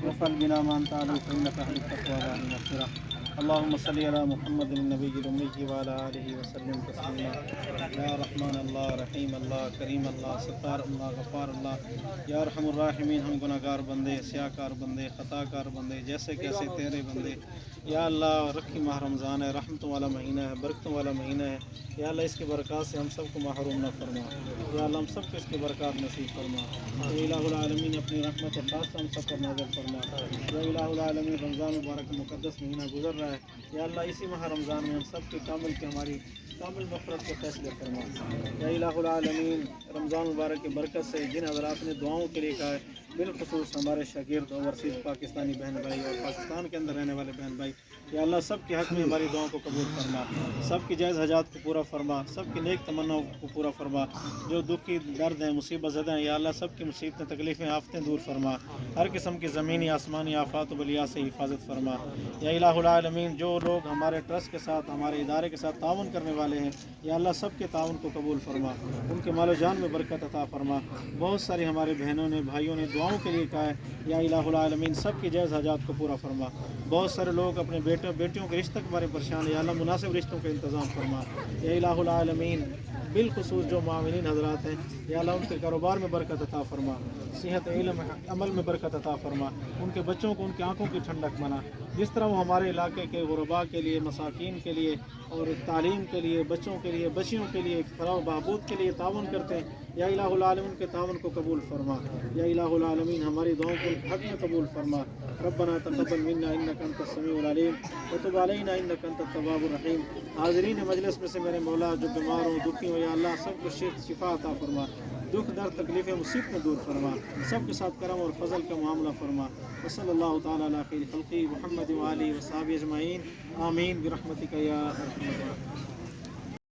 وفعل بنا ما أنت عليه فإنك أهل التقوى وأهل المغفرة. اللهم صل على محمد النبي الأمي وعلى آله وسلم تسليما. یا رحمان اللہ، رحیم اللہ، کریم اللہ، ستار اللہ، غفار اللہ، یا ارحم الراحمین. ہم گناہ گار بندے، سیاہ کار بندے، خطا کار بندے، جیسے کیسے تیرے بندے. یا اللہ، رکھی ماہ رمضان ہے، رحمتوں والا مہینہ ہے، برکتوں والا مہینہ ہے. یا اللہ، اس کی برکات سے ہم سب کو محروم نہ فرما. یا اللہ، ہم سب کو اس کی برکات نصیب فرما. یا الہ العالمین، اپنی رحمت خاص ہم سب پر نازل فرما. یا الہ العالمین، رمضان مبارک مقدس مہینہ گزر رہا ہے. یا اللہ، اسی ماہ رمضان میں ہم سب کی ہماری کامل مغفرت کے فیصلے فرما. یا الہ العالمین، رمضان مبارک کی برکت سے جن حضرات نے دعاؤں کے لیے کہا ہے، بالخصوص ہمارے شاگرد اوورسیز پاکستانی بہن بھائی اور پاکستان کے اندر رہنے والے بہن بھائی، یا اللہ سب کے حق میں ہماری دعاؤں کو قبول فرما. سب کی جائز حاجات کو پورا فرما، سب کی نیک تمناؤں کو پورا فرما. جو دکھی درد ہیں، مصیبت زدہ ہیں، یا اللہ سب کی مصیبتیں، تکلیفیں، آفتیں دور فرما. ہر قسم کی زمینی آسمانی آفات و بلیات سے حفاظت فرما. یا الہ العالمین، جو لوگ ہمارے ٹرسٹ کے ساتھ، ہمارے ادارے کے ساتھ تعاون کرنے والے ہیں، یا اللہ سب کے تعاون کو قبول فرما. ان کے مال و جان میں برکت عطا فرما. بہت ساری ہمارے بہنوں نے، بھائیوں نے دعاؤں کے لیے کہا ہے، یا الہ العالمین سب کی جائز حاجات کو پورا فرما. بہت سارے لوگ اپنے بیٹیوں کے رشتہ کے بارے میں پریشان ہیں، یا اللہ مناسب رشتوں کا انتظام فرما. یا الہ العالمین، بالخصوص جو معاونین حضرات ہیں، یا اللہ ان کے کاروبار میں برکت عطا فرما. صحت، علم، عمل میں برکت عطا فرما. ان کے بچوں کو ان کی آنکھوں کی ٹھنڈک بنا. جس طرح وہ ہمارے علاقے کے غرباء کے لیے، مساکین کے لیے اور تعلیم کے لیے، بچوں کے لیے، بچیوں کے لیے، فلاح و بہبود کے لیے تعاون کرتے ہیں، یا الہ العالمین کے تعاون کو قبول فرما. یا الہ العالمین، ہماری دعاؤں کو حق میں قبول فرما. ربنا تقبل منا انک انت السمیع العلیم وتب علینا انک انت التواب الرحیم. حاضرین مجلس میں سے میرے مولا جو بیمار ہوں، دکھی ہوں، یا اللہ سب کو شفا عطا فرما. دکھ درد تکلیفیں مصیبتیں دور فرما. سب کے ساتھ کرم اور فضل کا معاملہ فرما. وصلی اللہ تعالیٰ علی خیر خلقہ محمد وآلہ وصحبہ اجمعین. آمین برحمتک یا ارحم الراحمین.